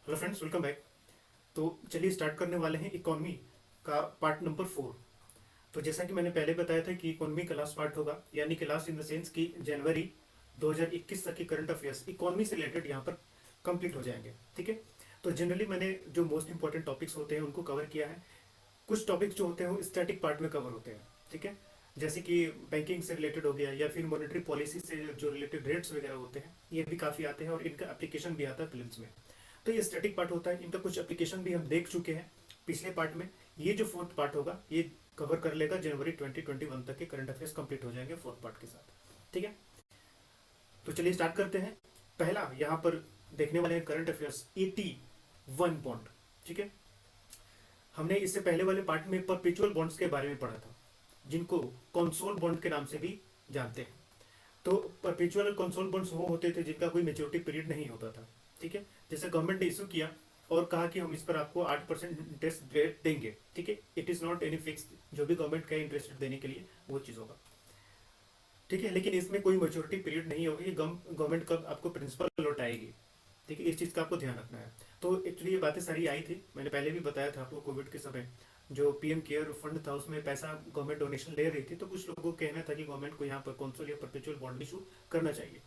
Hello friends, welcome back. तो चलिए start करने वाले हैं इकोनॉमी का पार्ट नंबर 4। तो जैसा कि मैंने पहले बताया था कि इकोनॉमी का लास्ट पार्ट होगा, यानी कि लास्ट इन द सेंस कि जनवरी 2021 तक की करंट अफेयर्स इकोनॉमी से रिलेटेड यहाँ पर कंप्लीट हो जाएंगे। ठीक है। तो जनरली मैंने जो मोस्ट इंपॉर्टेंट टॉपिक्स होते हैं उनको कवर किया है। कुछ टॉपिक्स जो होते हैं वो स्टैटिक पार्ट में कवर होते हैं। ठीक है। जैसे कि बैंकिंग से रिलेटेड हो गया, या फिर मॉनेटरी पॉलिसी से जो रिलेटेड रेट्स वगैरह होते हैं, ये भी काफ़ी आते हैं और इनका एप्लीकेशन भी आता है फिल्म्स में। तो ये स्टैटिक पार्ट होता है, इनका कुछ एप्लीकेशन भी हम देख चुके हैं पिछले पार्ट में। ये जो फोर्थ पार्ट होगा ये कवर कर लेगा जनवरी 2021 तक के करंट अफेयर्स कंप्लीट हो जाएंगे फोर्थ पार्ट के साथ। ठीक है। तो चलिए स्टार्ट करते हैं। पहला यहाँ पर देखने वाले हैं करंट अफेयर्स 81 बॉन्ड। ठीक है। हमने इससे पहले वाले पार्ट में परपेचुअल बॉन्ड्स के बारे में पढ़ा था, जिनको कॉन्सोल बॉन्ड के नाम से भी जानते हैं। तो परपेचुअल और कंसोल बॉन्ड्स वो होते थे जिनका कोई मेच्योरिटी पीरियड नहीं होता था। ठीक है। जैसे गवर्नमेंट ने इशू किया और कहा कि हम इस पर आपको 8% इंटरेस्ट रेट देंगे। ठीक है। It is not any fix, जो भी गवर्नमेंट का इंटरेस्ट देने के लिए वो चीज़ होगा। ठीक है। लेकिन इसमें कोई मेच्योरिटी पीरियड नहीं होगी, गवर्नमेंट कब आपको प्रिंसिपल लौटाएगी। ठीक है। इस चीज़ का आपको ध्यान रखना है। तो एक्चुअली ये बातें सारी आई थी, मैंने पहले भी बताया था आपको। कोविड के समय जो पीएम केयर फंड था उसमें पैसा गवर्नमेंट डोनेशन ले रही थी, तो कुछ लोगों को कहना था कि गवर्नमेंट को यहाँ पर कौंसल या परपेचुअल बॉन्ड इशू करना चाहिए।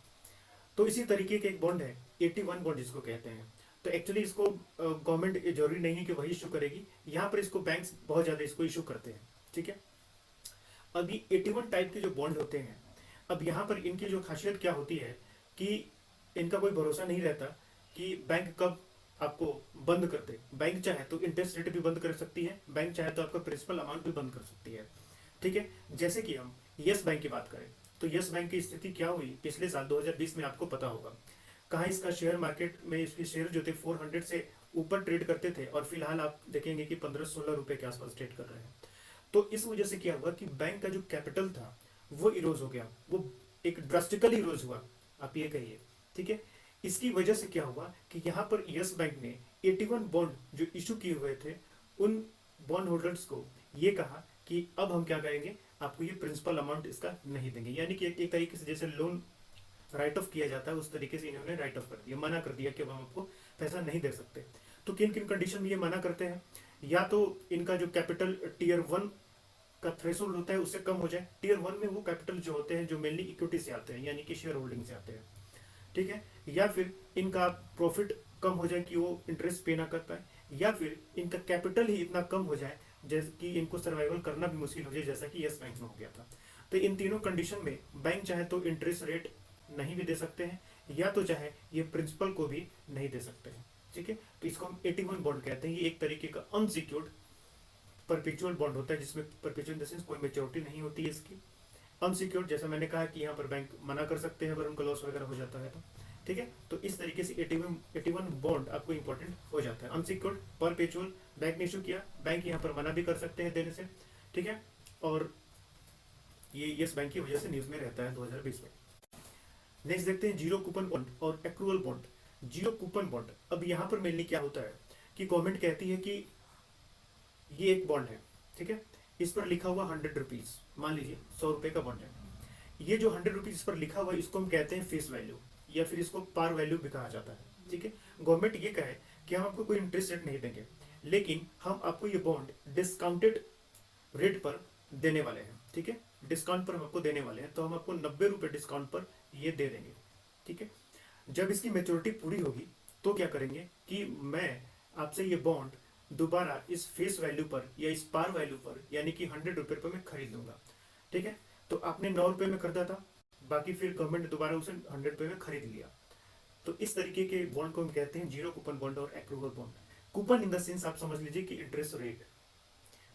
तो इसी तरीके के एक बॉन्ड है 81 बॉन्ड जिसको कहते हैं। तो एक्चुअली इसको गवर्नमेंट जरूरी नहीं है कि वही इशू करेगी, यहाँ पर इसको बैंक्स बहुत ज़्यादा इसको इशू करते हैं। ठीक है। अभी 81 टाइप के जो बॉन्ड होते हैं, अब यहाँ पर इनकी जो खासियत क्या होती है कि इनका कोई भरोसा नहीं रहता कि बैंक कब आपको बंद कर दे। बैंक चाहे तो इंटरेस्ट रेट भी बंद कर सकती है, बैंक चाहे तो आपका प्रिंसिपल अमाउंट भी बंद कर सकती है। ठीक है। जैसे कि हम यस बैंक की बात करें, तो यस बैंक की स्थिति क्या हुई पिछले साल 2020 में आपको पता होगा। कहाँ इसका शेयर मार्केट में इसके शेयर जो थे 400 से ऊपर ट्रेड करते थे, और फिलहाल आप देखेंगे कि 15-16 रुपए के आसपास ट्रेड कर रहे हैं। तो इस वजह से क्या हुआ कि बैंक का जो कैपिटल था वो इरोज हो गया, वो एक ड्रास्टिकली इरोज हुआ, आप ये कहिए। ठीक है। इसकी वजह से क्या हुआ कि यहाँ पर यस बैंक ने 81 बॉन्ड जो इशू किए हुए थे, उन बॉन्ड होल्डर्स को ये कहा कि अब हम क्या करेंगे, आपको ये प्रिंसिपल अमाउंट इसका नहीं देंगे। यानी कि एक तरीके से जैसे लोन राइट ऑफ किया जाता है उस तरीके से इन्होंने राइट ऑफ कर दिया, मना कर दिया कि अब हम आपको पैसा नहीं दे सकते। तो किन किन कंडीशन में ये मना करते हैं, या तो इनका जो कैपिटल टीयर 1 का थ्रेशोल्ड होता है उससे कम हो जाए। टीयर 1 में वो कैपिटल जो होते हैं जो मेनली इक्विटी से आते हैं, यानी कि शेयर होल्डिंग से आते हैं। ठीक है। या फिर इनका प्रॉफिट कम हो जाए कि वो इंटरेस्ट पे ना कर पाए, या फिर इनका कैपिटल ही इतना कम हो जाए जैसे कि इनको सर्वाइवल करना भी मुश्किल हो जाए, जैसा कि यस बैंक में हो गया था। तो इन तीनों कंडीशन में बैंक चाहे तो इंटरेस्ट रेट नहीं भी दे सकते हैं, या तो चाहे ये प्रिंसिपल को भी नहीं दे सकते हैं। ठीक है। तो इसको हम 81 बॉन्ड कहते हैं। ये एक तरीके का अनसिक्योर्ड परपेचुअल बॉन्ड होता है, जिसमें परपेचुअल इन द सेंस कोई मेच्योरिटी नहीं होती है इसकी। अनसिक्योर्ड जैसा मैंने कहा कि यहाँ पर बैंक मना कर सकते हैं अगर उनका लॉस वगैरह हो जाता है तो। ठीक है। तो इस तरीके से 81 बॉन्ड आपको इंपॉर्टेंट हो जाता है। अनसिक्योर्ड परपेचुअल, बैंक ने इशू किया, बैंक यहाँ पर मना भी कर सकते हैं देने से। ठीक है। और ये यस बैंक की वजह से न्यूज में रहता है 2020 में। नेक्स्ट देखते हैं जीरो कूपन बॉन्ड और accrual bond. Zero coupon bond, अब यहाँ पर मेनली क्या होता है कि गवर्नमेंट कहती है कि ये एक बॉन्ड है। ठीक है। इस पर लिखा हुआ 100 रुपीज, मान लीजिए 100 रुपए का बॉन्ड है। ये जो 100 रुपीज पर लिखा हुआ है इसको हम कहते हैं फेस वैल्यू, या फिर इसको पार वैल्यू भी कहा जाता है। ठीक है। गवर्नमेंट ये कहे कि हम आपको कोई इंटरेस्ट रेट नहीं देंगे, लेकिन हम आपको ये बॉन्ड डिस्काउंटेड रेट पर देने वाले हैं। ठीक है। डिस्काउंट पर हम आपको देने वाले हैं, तो हम आपको 90 रुपए डिस्काउंट पर ये दे देंगे। ठीक है। जब इसकी मेच्योरिटी पूरी होगी तो क्या करेंगे कि मैं आपसे ये बॉन्ड दोबारा इस फेस वैल्यू पर या इस पार वैल्यू पर, यानी कि 100 रुपए पर मैं खरीद लूंगा। ठीक है। तो आपने 9 रुपए में खरीदा था, बाकी फिर गवर्नमेंट ने दोबारा उसे 100 रुपए में खरीद लिया। तो इस तरीके के बॉन्ड को हम कहते हैं जीरो कूपन बॉन्ड और approval bond. Coupon in the sense आप समझ लीजिए कि इंटरेस्ट रेट।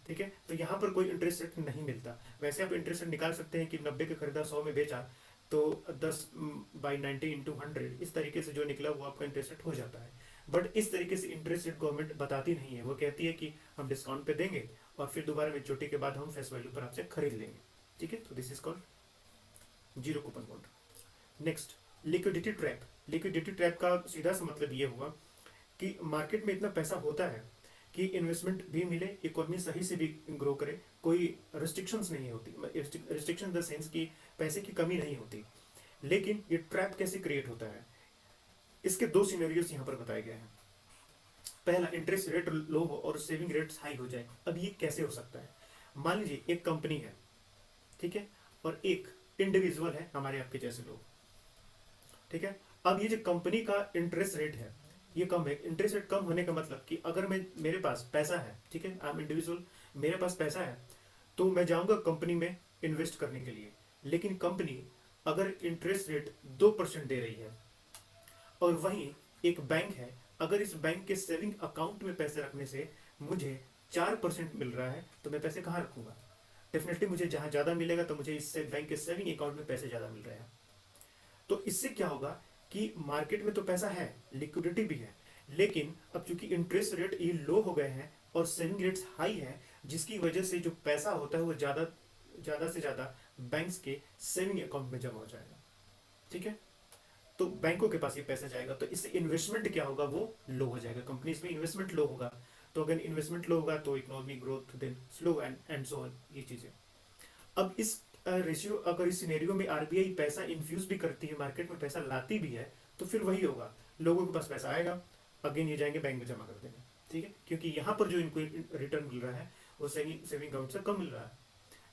ठीक है। तो यहाँ पर कोई इंटरेस्ट रेट नहीं मिलता। वैसे आप इंटरेस्ट रेट निकाल सकते हैं कि 90 का खरीदा 100 में बेचा, तो 10/90 × 100 इस तरीके से जो निकला वो आपका इंटरेस्ट रेट हो जाता है। बट इस तरीके से इंटरेस्ट रेट गवर्नमेंट बताती नहीं है, वो कहती है कि हम डिस्काउंट पे देंगे और फिर दोबारा मेच्योरिटी के बाद हम फेस वैल्यू पर आपसे खरीद लेंगे। ठीक है। तो this is called zero coupon bond. Next, liquidity trap. Liquidity trap का सीधा सा मतलब ये हुआ कि मार्केट में इतना पैसा होता है कि इन्वेस्टमेंट भी मिले, इकोनॉमी सही से भी ग्रो करे, कोई रिस्ट्रिक्शंस नहीं होती। रिस्ट्रिक्शन द सेंस कि पैसे की कमी नहीं होती। लेकिन ये ट्रैप कैसे क्रिएट होता है, इसके दो सिनेरियोस यहाँ पर बताए गए हैं। पहला, इंटरेस्ट रेट लो हो और सेविंग रेट्स हाई हो जाए। अब ये कैसे हो सकता है? मान लीजिए एक कंपनी है, ठीक है, और एक इंडिविजुअल है, हमारे आपके जैसे लोग, ठीक है। अब ये जो कंपनी का इंटरेस्ट रेट है ये कम है। इंटरेस्ट रेट कम होने का मतलब कि अगर मैं, मेरे पास पैसा है, ठीक है, आई एम इंडिविजुअल, मेरे पास पैसा है, तो मैं जाऊंगा कंपनी में इन्वेस्ट करने के लिए। लेकिन कंपनी अगर इंटरेस्ट रेट 2% दे रही है, और वहीं एक बैंक है, अगर इस बैंक के सेविंग अकाउंट में पैसे रखने से मुझे 4% मिल रहा है, तो मैं पैसे कहाँ रखूंगा? डेफिनेटली मुझे जहाँ ज़्यादा मिलेगा, तो मुझे इससे बैंक के सेविंग अकाउंट में पैसे ज़्यादा मिल रहे हैं। तो इससे क्या होगा कि मार्केट में तो पैसा है, लिक्विडिटी भी है, लेकिन अब चूंकि इंटरेस्ट रेट ये लो हो गए हैं और सेविंग रेट्स हाई है, जिसकी वजह से जो पैसा होता है वो ज़्यादा ज़्यादा से ज़्यादा बैंक्स के सेविंग अकाउंट में जमा हो जाएगा, ठीक है। तो बैंकों के पास ये पैसा जाएगा, तो इससे इन्वेस्टमेंट क्या होगा, वो लो हो जाएगा। कंपनीज में इन्वेस्टमेंट लो होगा, तो अगर इन्वेस्टमेंट लो होगा तो economy growth then slow and so on, ये चीजें। अब इस रेशियो, अगर इस सिनेरियो में आरबीआई पैसा इन्फ्यूज भी करती है, मार्केट में पैसा लाती भी है, तो फिर वही होगा, लोगों के पास पैसा आएगा, अगेन ये जाएंगे बैंक में जमा कर देंगे, ठीक है, क्योंकि यहाँ पर जो इनको रिटर्न मिल रहा है वो सेविंग अकाउंट से कम मिल रहा है,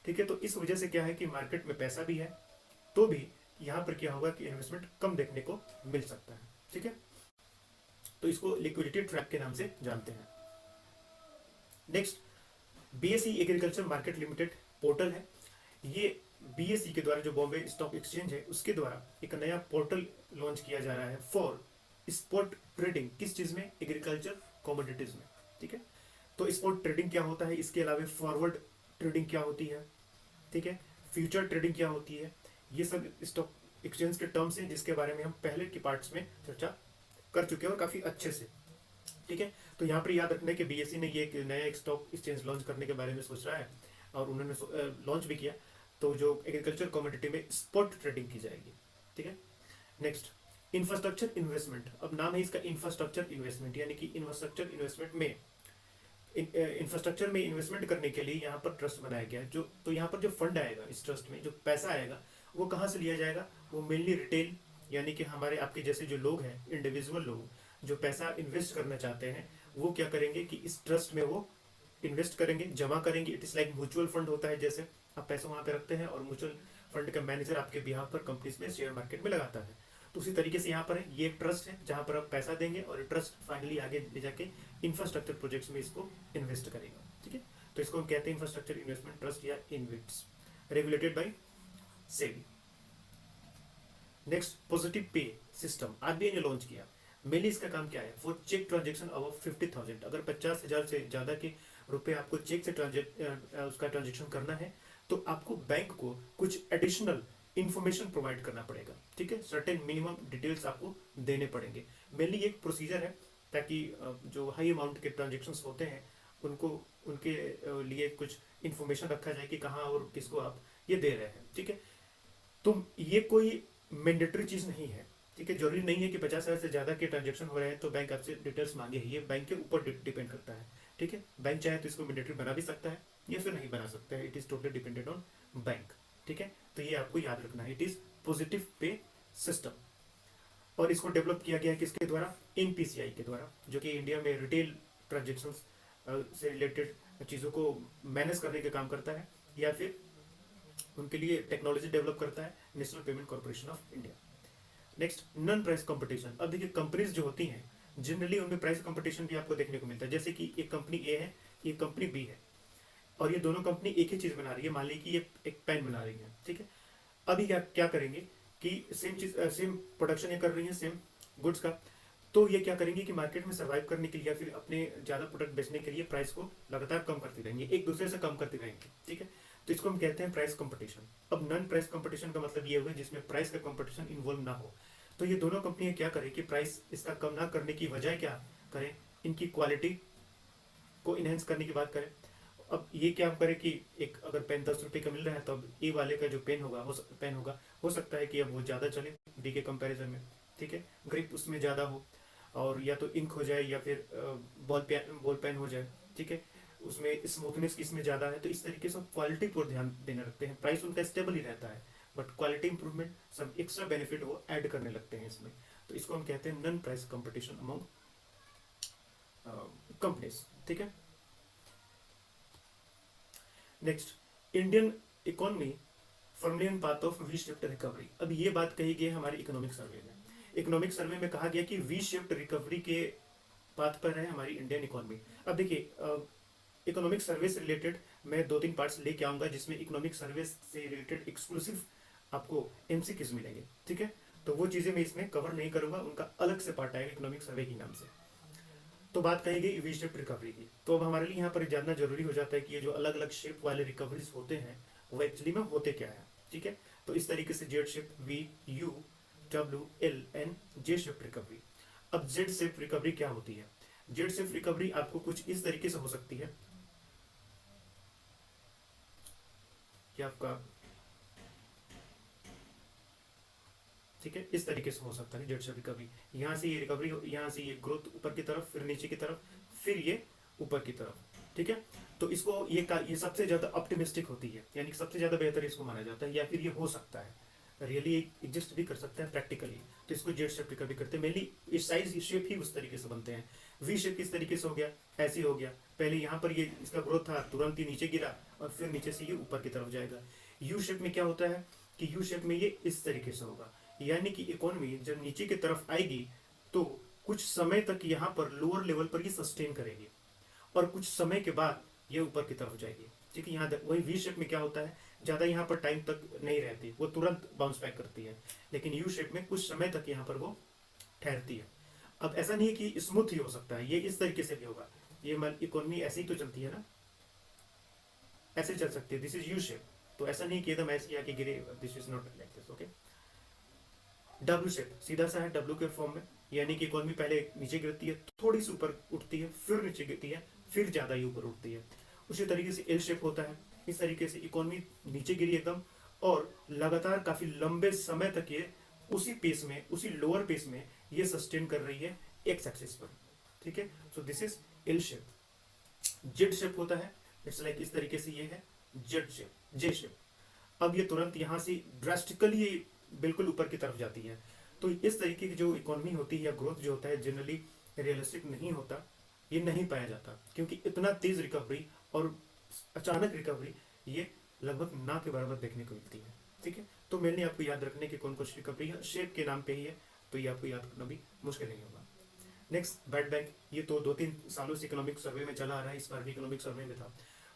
ठीक है। तो इस वजह से क्या है कि मार्केट में पैसा भी है, तो भी यहाँ पर क्या होगा कि इन्वेस्टमेंट कम देखने को मिल सकता है, ठीक है। तो इसको लिक्विडिटी ट्रैप के नाम से जानते हैं। Next, BSE agriculture market limited portal है। ये बीएसई के द्वारा, जो बॉम्बे स्टॉक एक्सचेंज है, उसके द्वारा एक नया पोर्टल लॉन्च किया जा रहा है फॉर स्पॉट ट्रेडिंग। किस चीज में? एग्रीकल्चर कमोडिटीज में, ठीक है। तो स्पॉट ट्रेडिंग क्या होता है, इसके अलावा फॉरवर्ड ट्रेडिंग क्या होती है, ठीक है, फ्यूचर ट्रेडिंग क्या होती है, ये सब स्टॉक एक्सचेंज के टर्म्स हैं, जिसके बारे में हम पहले के पार्ट्स में चर्चा कर चुके हैं और काफी अच्छे से, ठीक है। तो यहाँ पर याद रखना है कि बीएसई ने ये एक नया एक स्टॉक एक्सचेंज लॉन्च करने के बारे में सोच रहा है, और उन्होंने लॉन्च भी किया। तो जो एग्रीकल्चर कमोडिटी में स्पॉट ट्रेडिंग की जाएगी, ठीक है। Next, infrastructure investment. अब नाम है इसका इंफ्रास्ट्रक्चर इन्वेस्टमेंट, यानी कि इंफ्रास्ट्रक्चर इन्वेस्टमेंट में, इंफ्रास्ट्रक्चर में इन्वेस्टमेंट करने के लिए यहाँ पर ट्रस्ट बनाया गया है। जो तो यहाँ पर जो फंड आएगा, इस ट्रस्ट में जो पैसा आएगा, वो कहाँ से लिया जाएगा? वो मेनली रिटेल, यानी कि हमारे आपके जैसे जो लोग हैं, इंडिविजुअल लोग जो पैसा इन्वेस्ट करना चाहते हैं, वो क्या करेंगे कि इस ट्रस्ट में वो इन्वेस्ट करेंगे, जमा करेंगे। It is like mutual fund होता है, जैसे आप पैसा वहां पे रखते हैं और म्यूचुअल फंड का मैनेजर आपके बिहाफ पर कंपनीज में शेयर मार्केट में लगाता है। तो उसी तरीके से यहाँ पर है, ये एक ट्रस्ट है जहां पर आप पैसा देंगे और ट्रस्ट फाइनली आगे ले जाके इंफ्रास्ट्रक्चर प्रोजेक्ट्स में इसको इन्वेस्ट करेगा, ठीक है। तो इसको हम कहते हैं इंफ्रास्ट्रक्चर इन्वेस्टमेंट ट्रस्ट या InvITs, regulated by SEBI. Next, positive pay system RBI ने लॉन्च किया। मेनली इसका काम क्या है? वो चेक ट्रांजेक्शन अबव 50,000, अगर 50,000 से ज्यादा के रुपए आपको चेक से उसका ट्रांजेक्शन करना है, तो आपको बैंक को कुछ एडिशनल इंफॉर्मेशन प्रोवाइड करना पड़ेगा, ठीक है। सर्टेन मिनिमम डिटेल्स आपको देने पड़ेंगे। मेनली एक प्रोसीजर है, ताकि जो हाई अमाउंट के ट्रांजेक्शन्स होते हैं उनको, उनके लिए कुछ इंफॉर्मेशन रखा जाए कि कहाँ और किसको आप ये दे रहे हैं, ठीक है। तो ये कोई मैंडेटरी चीज नहीं है, ठीक है। जरूरी नहीं है कि 50,000 से ज्यादा के ट्रांजेक्शन हो रहे हैं तो बैंक आपसे डिटेल्स मांगे, ये बैंक के ऊपर डिपेंड करता है, ठीक है। बैंक चाहे तो इसको मैंडेटरी बना भी सकता है या फिर नहीं बना सकता है, it is totally dependent on bank, ठीक है। तो ये आपको याद रखना है, it is positive pay system. और इसको डेवलप किया गया है किसके द्वारा? एनपीसीआई के द्वारा, जो कि इंडिया में रिटेल ट्रांजेक्शन से रिलेटेड चीज़ों को मैनेज करने का काम करता है, या फिर उनके लिए टेक्नोलॉजी डेवलप करता है national payment corporation of India. Next, non price competition. अब देखिए, कंपनीज जो होती हैं जनरली उनमें प्राइस कंपटीशन भी आपको देखने को मिलता है। जैसे कि एक कंपनी ए है, एक कंपनी बी है, और ये दोनों कंपनी एक ही चीज बना रही है। मान ली कि ये एक पेन बना रही है, ठीक है। अभी क्या क्या करेंगे कि सेम चीज, सेम प्रोडक्शन ये कर रही है, सेम गुड्स का, तो ये क्या करेंगे कि मार्केट में सर्वाइव करने के लिए या फिर अपने ज्यादा प्रोडक्ट बेचने के लिए प्राइस को लगातार कम करती रहेंगे, एक दूसरे से कम करती रहेंगे, ठीक है। तो इसको हम कहते हैं प्राइस कंपटीशन। अब नॉन प्राइस कंपटीशन का मतलब ये हुआ जिसमें प्राइस का कंपटीशन इन्वॉल्व ना हो। तो ये दोनों कंपनियां क्या करें कि प्राइस इसका कम ना करने की बजाय क्या करें, इनकी क्वालिटी को इनहेंस करने की बात करें। अब ये क्या करें कि एक अगर पेन 10 रुपए का मिल रहा है, तो अब ए वाले का जो पेन होगा, पेन होगा, हो सकता है कि अब वो ज़्यादा चले बी के कंपैरिजन में, ठीक है। ग्रिप उसमें ज़्यादा हो, और या तो इंक हो जाए या फिर बॉल पेन हो जाए, ठीक है। उसमें स्मूथनेस किसमें ज़्यादा है, तो इस तरीके से क्वालिटी पर ध्यान देने लगते हैं। प्राइस उनका स्टेबल ही रहता है, बट क्वालिटी इंप्रूवमेंट, सब एक्स्ट्रा बेनिफिट वो ऐड करने लगते हैं इसमें। तो इसको हम कहते हैं non price competition among companies. ठीक है, next, Indian economy firmly on path of V shift recovery. अब ये बात कही गई है हमारे इकोनॉमिक सर्वे में। इकोनॉमिक सर्वे में कहा गया कि वी शिफ्ट रिकवरी के पाथ पर है हमारी इंडियन इकोनॉमी। अब देखिए, इकोनॉमिक सर्वे से रिलेटेड मैं 2-3 पार्ट्स लेके आऊंगा जिसमें इकोनॉमिक सर्वे से रिलेटेड एक्सक्लूसिव आपको एमसीक्यूज मिलेंगे। ठीक है, तो वो चीजें मैं इसमें कवर नहीं करूंगा, उनका अलग से पार्ट आएगा इकोनॉमिक सर्वे के नाम से। तो बात कही गई वी शेप रिकवरी की, तो अब हमारे लिए यहाँ पर जानना जरूरी हो जाता है कि ये जो अलग अलग शेप वाले रिकवरीज होते हैं वो एक्चुअली में होते क्या है। ठीक है, तो इस तरीके से Z shape, V, U, W, L, N, J shape recovery. अब जेड शेप रिकवरी क्या होती है? जेड शेप रिकवरी आपको कुछ इस तरीके से हो सकती है कि आपका, ठीक है, इस तरीके से हो सकता है जेड शेप रिकवरी। यहाँ से ये रिकवरी, यहाँ से ये ग्रोथ ऊपर की तरफ, फिर नीचे की तरफ, फिर ये ऊपर की तरफ। ठीक है, तो इसको ये सबसे ज्यादा ऑप्टिमिस्टिक होती है, यानी कि सबसे ज्यादा बेहतर इसको माना जाता है, या फिर ये हो सकता है, रियली एग्जिस्ट भी कर सकता है प्रैक्टिकली। तो इसको जेड शेप रिकवरी करते हैं। मेनली इस साइज शेप ही उस तरीके से बनते हैं। वी शेप किस तरीके से हो गया? ऐसे हो गया, पहले यहाँ पर ये इसका ग्रोथ था, तुरंत ही नीचे गिरा और फिर नीचे से ये ऊपर की तरफ जाएगा। यू शेप में क्या होता है कि यू शेप में ये इस तरीके से होगा, यानी कि इकोनॉमी जब नीचे की तरफ आएगी तो कुछ समय तक यहाँ पर लोअर लेवल पर ये सस्टेन करेगी और कुछ समय के बाद ये ऊपर की तरफ जाएगी। ठीक है, यहाँ वही वी शेप में क्या होता है, ज्यादा यहाँ पर टाइम तक नहीं रहती, वो तुरंत बाउंस बैक करती है। लेकिन यू शेप में कुछ समय तक यहाँ पर वो ठहरती है। अब ऐसा नहीं है कि स्मूथ ही हो सकता है, ये इस तरीके से भी होगा। ये इकोनॉमी ऐसे ही तो चलती है ना, ऐसे चल सकती है, दिस इज यू शेप। तो ऐसा नहीं कि एकदम ऐसे आके गिरे, this is not like this. Okay, W shape सीधा सा है डब्ल्यू के फॉर्म में, यानी कि इकोनॉमी पहले नीचे गिरती है, थोड़ी सी ऊपर उठती है, फिर नीचे गिरती है, फिर ज्यादा ही ऊपर उठती है। उसी तरीके से एल शेप होता है, इस तरीके से इकोनॉमी नीचे गिरी एकदम और लगातार काफी लंबे समय तक ये उसी पेस में, उसी लोअर पेस में ये सस्टेन कर रही है एक्स एक्सिस पर। ठीक है, so this is L shape. Z shape होता है, इट्स लाइक इस तरीके से ये है जेड शेप, जे शेप। अब ये तुरंत यहाँ से ड्रास्टिकली बिल्कुल ऊपर की तरफ जाती है। तो इस तरीके की जो इकोनॉमी होती है या ग्रोथ जो होता है जनरली रियलिस्टिक नहीं होता, ये नहीं पाया जाता, क्योंकि इतना तेज रिकवरी और अचानक रिकवरी ये लगभग ना के बराबर देखने को मिलती है। ठीक है, तो मैंने आपको याद रखने की कौन कौन सी रिकवरी है, शेप के नाम पे ही है, तो ये आपको याद करना भी मुश्किल नहीं होगा। नेक्स्ट, बैड बैंक, ये तो 2-3 सालों से इकोनॉमिक सर्वे में चला आ रहा है, इस बार भी इकोनॉमिक सर्वे में था।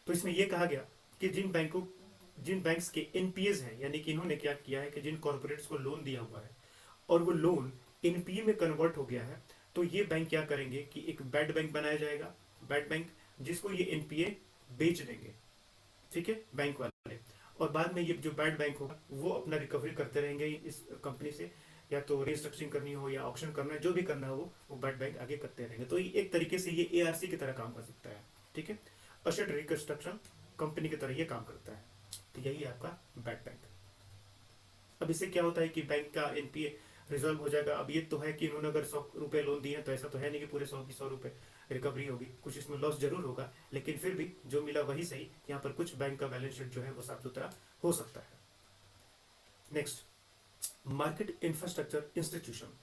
तो इसमें यह कहा गया कि जिन बैंक्स के एनपीएस हैं, यानी कि इन्होंने क्या किया है कि जिन कॉर्पोरेट्स को लोन दिया हुआ है और वो लोन एनपीए में कन्वर्ट हो गया है, तो ये बैंक क्या करेंगे कि एक बैड बैंक बनाया जाएगा, बैड बैंक, जिसको ये एनपीए बेच देंगे। ठीक है, बैंक वाले, और बाद में ये जो बैड बैंक होगा वो अपना रिकवरी करते रहेंगे इस कंपनी से, या तो रिस्ट्रक्चरिंग करनी हो या ऑक्शन करना है, जो भी करना हो वो बैड बैंक आगे करते रहेंगे। तो एक तरीके से ये एआरसी की तरह काम कर सकता है। ठीक है, असेट रिकंस्ट्रक्शन कंपनी की तरह ये काम करता है। तो यही है आपका बैड बैंक। अब इससे क्या होता है कि बैंक का एनपीए रिजॉल्व हो जाएगा। अब ये तो है कि इन्होंने अगर 100 रुपए लोन दिए हैं, तो ऐसा तो है नहीं कि पूरे 100 की 100 रुपए रिकवरी होगी, कुछ इसमें लॉस जरूर होगा, लेकिन फिर भी जो मिला वही सही। यहाँ पर कुछ बैंक का बैलेंस शीट जो है वो साफ सुथरा हो सकता है। Next, market infrastructure institution.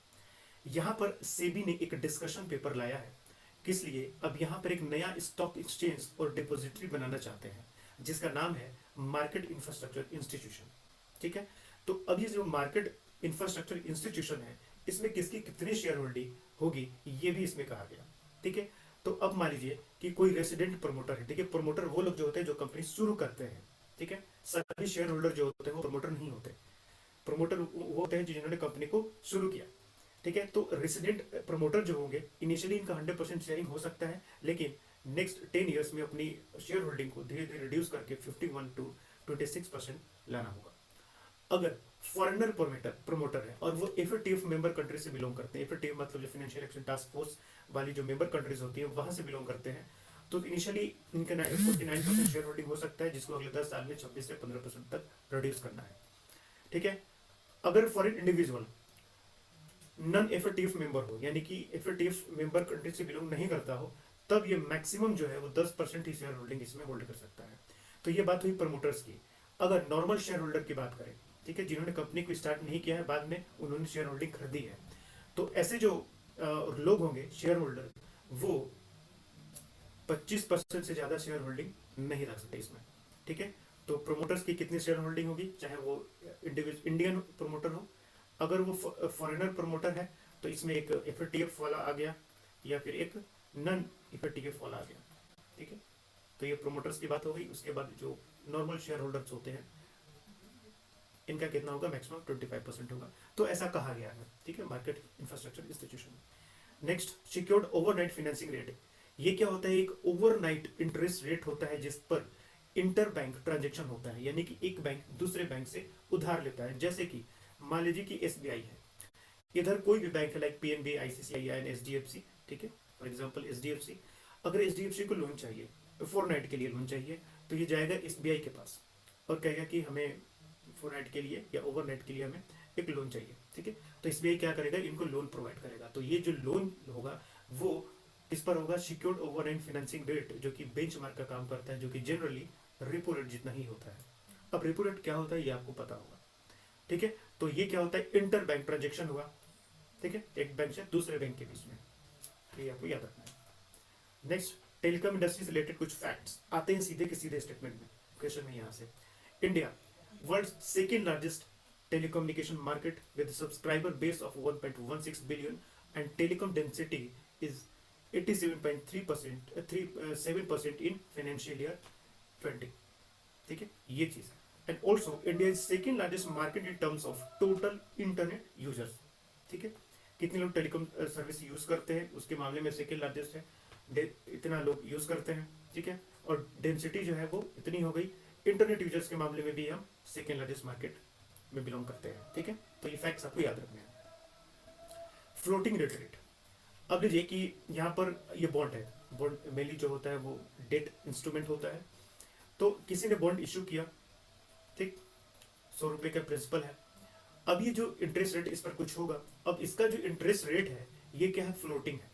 यहाँ पर सेबी ने एक डिस्कशन पेपर लाया है, किस लिए? अब यहाँ पर एक नया स्टॉक एक्सचेंज और डिपोजिटरी बनाना चाहते हैं, जिसका नाम है मार्केट इंफ्रास्ट्रक्चर इंस्टीट्यूशन। ठीक है, तो अब ये जो मार्केट इंफ्रास्ट्रक्चर इंस्टीट्यूशन है, इसमें किसकी कितनी शेयर होल्डिंग होगी ये भी इसमें कहा गया। ठीक है, तो अब मान लीजिए कि कोई रेसिडेंट प्रमोटर है। ठीक है, प्रमोटर वो लोग जो होते हैं जो कंपनी शुरू करते हैं। ठीक है, सभी शेयर होल्डर जो होते हैं वो प्रमोटर नहीं होते, प्रमोटर वो होते हैं जिन्होंने कंपनी को शुरू किया। ठीक है, तो रेसिडेंट प्रमोटर जो होंगे, इनिशियली इनका 100% शेयरिंग हो सकता है, लेकिन नेक्स्ट 10 ईयर्स में अपनी शेयर होल्डिंग को धीरे धीरे रिड्यूस करके 51 to 26% लाना होगा। अगर फॉरेनर प्रमोटर है और वो एफएटीएफ मेंबर कंट्री से बिलोंग करते हैं, एफएटीएफ मतलब जो फाइनेंशियल एक्शन टास्क फोर्स वाली जो मेंबर कंट्रीज होती है वहां से बिलोंग करते हैं, तो इनिशियली इनका 49% शेयर होल्डिंग हो सकता है, जिसको अगले 10 साल में 26 से 15% तक रिड्यूस करना है। ठीक है, अगर foreign individual non FATF member हो, यानी कि एफएटीएफ मेंबर कंट्री से बिलोंग नहीं करता हो, तब ये मैक्सिमम जो है वो 10% ही शेयर होल्डिंग इसमें होल्ड कर सकता है। तो ये बात हुई प्रमोटर्स की। अगर नॉर्मल शेयर होल्डर की बात करें, ठीक है, जिन्होंने कंपनी को स्टार्ट नहीं किया है, बाद में उन्होंने शेयर होल्डिंग खरीदी है, तो ऐसे जो लोग होंगे शेयर होल्डर, वो 25% से ज़्यादा शेयर होल्डिंग नहीं रख सकते इसमें, ठीक है। तो प्रोमोटर्स की कितनी शेयर होल्डिंग होगी, चाहे वो इंडियन प्रोमोटर हो, अगर वो फॉरेनर प्रोमोटर है तो इसमें एक एफ वाला आ गया या फिर एक नॉन एफ वाला आ गया, ठीक है। तो ये प्रोमोटर्स की बात हो गई। उसके बाद जो नॉर्मल शेयर होल्डर्स होते हैं इनका कितना होगा, मैक्सिमम 25% होगा। तो ऐसा कहा गया है, ठीक है, मार्केट इंफ्रास्ट्रक्चर इंस्टीट्यूशन में। Next, secured overnight financing rate. ये क्या होता है, एक ओवरनाइट इंटरेस्ट रेट होता है जिस पर इंटर बैंक ट्रांजेक्शन होता है, यानी कि एक बैंक दूसरे बैंक से उधार लेता है। जैसे कि मान लीजिए कि एसबीआई है, इधर कोई भी बैंक है like PNB, ICICI and HDFC, ठीक है, फॉर एग्जांपल एचडीएफसी। अगर एचडीएफसी को लोन चाहिए, फोरनाइट के लिए लोन चाहिए, तो ये जाएगा एसबीआई के पास और कहेगा कि हमें फोरनाइट के लिए या ओवरनाइट के लिए हमें एक लोन चाहिए, ठीक है। तो एसबीआई क्या करेगा, इनको लोन प्रोवाइड करेगा। तो ये जो लोन होगा वो इस पर होगा सिक्योर्ड ओवरनाइट फाइनेंसिंग रेट, जो कि बेंचमार्क का काम करता है, जो कि जनरली रेपो रेट जितना ही होता है। अब रेपो रेट क्या होता है ये आपको पता होगा, ठीक है। तो ये क्या होता है, इंटर बैंक ट्रांजेक्शन हुआ, ठीक है, एक बैंक से दूसरे बैंक के बीच में, तो ये आपको याद रखना है। नेक्स्ट, टेलीकॉम इंडस्ट्री से रिलेटेड कुछ फैक्ट्स आते हैं सीधे के सीधे स्टेटमेंट में, क्वेश्चन में यहाँ से। India world second largest telecommunication market with a subscriber base of 1.16 billion and telecom density is 87.3% 7% in financial year 20, ठीक है, ये चीज। And also India is second largest market in terms of total internet users, ठीक है, कितने लोग telecom service use करते हैं उसके मामले में सेकेंड लार्जेस्ट है, इतना लोग यूज करते हैं, ठीक है। और डेंसिटी जो है वो इतनी हो गई, इंटरनेट यूजर्स के मामले में भी हम सेकेंड लार्जेस्ट मार्केट में बिलोंग करते हैं, ठीक है। तो ये फैक्ट्स आपको याद रखने हैं। Floating rate. अब लीजिए कि यहाँ पर ये बॉन्ड है, बॉन्ड मेनली जो होता है वो डेट इंस्ट्रूमेंट होता है। तो किसी ने बॉन्ड इशू किया, ठीक, 100 रुपए का प्रिंसिपल है। अब ये जो इंटरेस्ट रेट इस पर कुछ होगा, अब इसका जो इंटरेस्ट रेट है ये क्या है, फ्लोटिंग है,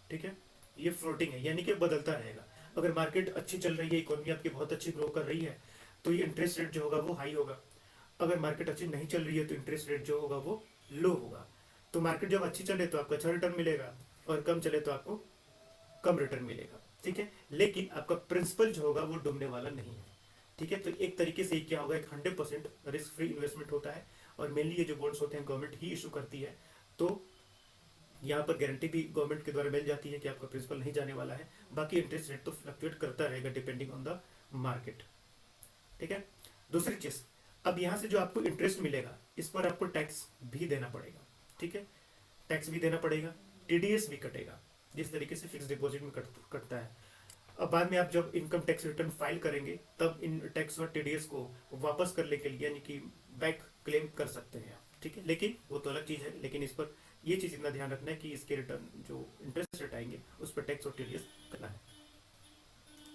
ठीक है, ये फ्लोटिंग है, यानी कि बदलता रहेगा। अगर मार्केट अच्छी चल रही है, इकोनॉमी आपकी बहुत अच्छी ग्रो कर रही है, तो ये इंटरेस्ट रेट जो होगा वो हाई होगा। अगर मार्केट अच्छी नहीं चल रही है तो इंटरेस्ट रेट जो होगा वो लो होगा। तो मार्केट जब अच्छी चले तो आपको अच्छा रिटर्न मिलेगा और कम चले तो आपको कम रिटर्न मिलेगा, ठीक है। लेकिन आपका प्रिंसिपल जो होगा वो डूबने वाला नहीं है, ठीक है। तो एक तरीके से क्या होगा, एक 100% रिस्क फ्री इन्वेस्टमेंट होता है। और मेनली ये जो बॉन्ड्स होते हैं गवर्नमेंट ही इशू करती है, तो यहाँ पर गारंटी भी गवर्नमेंट के द्वारा मिल जाती है कि आपका प्रिंसिपल नहीं जाने वाला है। बाकी इंटरेस्ट रेट तो फ्लक्चुएट करता रहेगा डिपेंडिंग ऑन द मार्केट, ठीक है। दूसरी चीज, अब यहाँ से जो आपको इंटरेस्ट मिलेगा इस पर आपको टैक्स भी देना पड़ेगा, ठीक है, टैक्स भी देना पड़ेगा, टीडीएस भी कटेगा, जिस तरीके से फिक्स डिपॉजिट में कटता है। अब बाद में आप जब इनकम टैक्स रिटर्न फाइल करेंगे तब इन टैक्स और टीडीएस को वापस करने के लिए यानी कि बैक क्लेम कर सकते हैं आप, ठीक है। लेकिन वो तो अलग चीज है, लेकिन इस पर ये चीज इतना ध्यान रखना है कि इसके रिटर्न जो इंटरेस्ट रेट आएंगे उस पर टैक्स और टीडीएस करना है।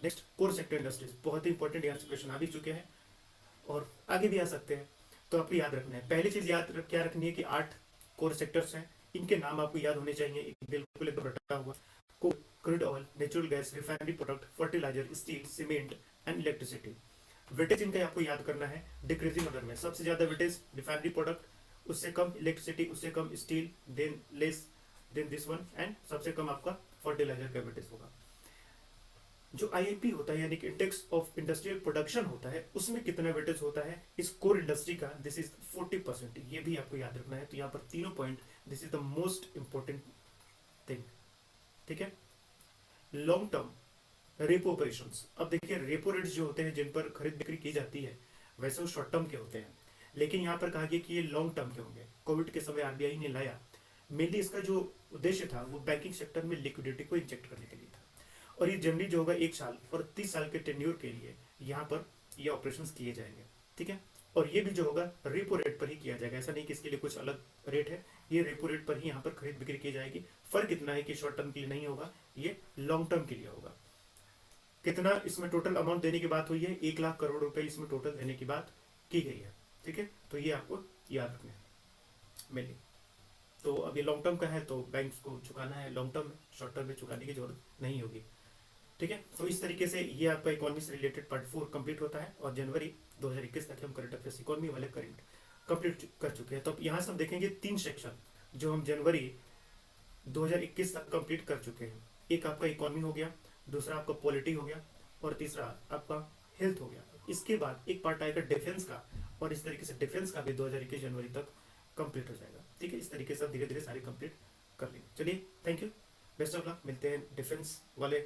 नेक्स्ट, कोर सेक्टर इंडस्ट्रीज, बहुत ही इंपॉर्टेंट यहाँ से क्वेश्चन आ भी चुके हैं और आगे भी आ सकते हैं, तो आपको याद रखना है। पहली चीज क्या रखनी है कि 8 कोर सेक्टर्स हैं, इनके नाम आपको याद होने चाहिए, बिल्कुल एक रटा हुआ। Crude oil, natural gas, refinery product, fertiliser, steel, cement and electricity. Weightage इनका आपको याद करना है डिक्रीजिंग ऑर्डर में, सबसे ज्यादा वेटेज रिफाइनरी प्रोडक्ट, उससे कम इलेक्ट्रिसिटी, उससे कम steel, then less than this one, and सबसे कम आपका फर्टिलाइजर का वेटेज होगा। जो आईआईपी होता है यानी कि इंडेक्स ऑफ इंडस्ट्रियल प्रोडक्शन होता है, उसमें कितना वेटेज होता है इस कोर इंडस्ट्री का, दिस इज 40%। ये भी आपको याद रखना है। तो यहाँ पर तीनों point, this is the most important thing, ठीक है। Long term repo operations. अब देखिए रेपो रेट्स जो होते हैं जिन पर खरीद बिक्री की जाती है वैसे वो शॉर्ट टर्म के होते हैं, लेकिन यहाँ पर कहा गया कि ये लॉन्ग टर्म के होंगे। कोविड के समय आरबीआई ने लाया, मेनली इसका जो उद्देश्य था वो बैंकिंग सेक्टर में लिक्विडिटी को इंजेक्ट करने के लिए था। और ये जनरली जो होगा 1 साल और 30 साल के टेन्योर के लिए यहाँ पर ये ऑपरेशंस किए जाएंगे, ठीक है। और ये भी जो होगा रेपो रेट पर ही किया जाएगा, ऐसा नहीं कि इसके लिए कुछ अलग रेट है, ये रेपो रेट पर ही यहाँ पर खरीद बिक्री की जाएगी। फर्क इतना है कि शॉर्ट टर्म के लिए नहीं होगा, ये लॉन्ग टर्म के लिए होगा। कितना इसमें टोटल अमाउंट देने की बात हुई है, 1 लाख करोड़ रुपए इसमें टोटल देने की बात की गई है, ठीक है। तो ये आपको याद रखना है मेनली। तो अब ये लॉन्ग टर्म का है तो बैंक्स को चुकाना है लॉन्ग टर्म में, शॉर्ट टर्म में चुकाने की जरूरत नहीं होगी, ठीक है। तो इस तरीके से ये आपका इकोनॉमी से रिलेटेड पार्ट 4 कंप्लीट होता है और जनवरी 2021 तक हम करंट अफेयर्स इकोनॉमी वाले करंट कंप्लीट कर चुके हैं। तो यहाँ से हम देखेंगे 3 सेक्शन जो हम जनवरी 2021 तक कंप्लीट कर चुके हैं, एक आपका इकोनॉमी हो गया, दूसरा आपका पॉलिटी हो गया, और तीसरा आपका हेल्थ हो गया। इसके बाद एक पार्ट आएगा डिफेंस का, और इस तरीके से डिफेंस का भी 2021 जनवरी तक कंप्लीट हो जाएगा। ठीक है, इस तरीके से धीरे धीरे सारे कंप्लीट कर लेंगे। चलिए, thank you, best of luck. मिलते हैं डिफेंस वाले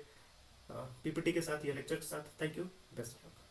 पीपीटी के साथ या लेक्चर के साथ। Thank you, best of luck.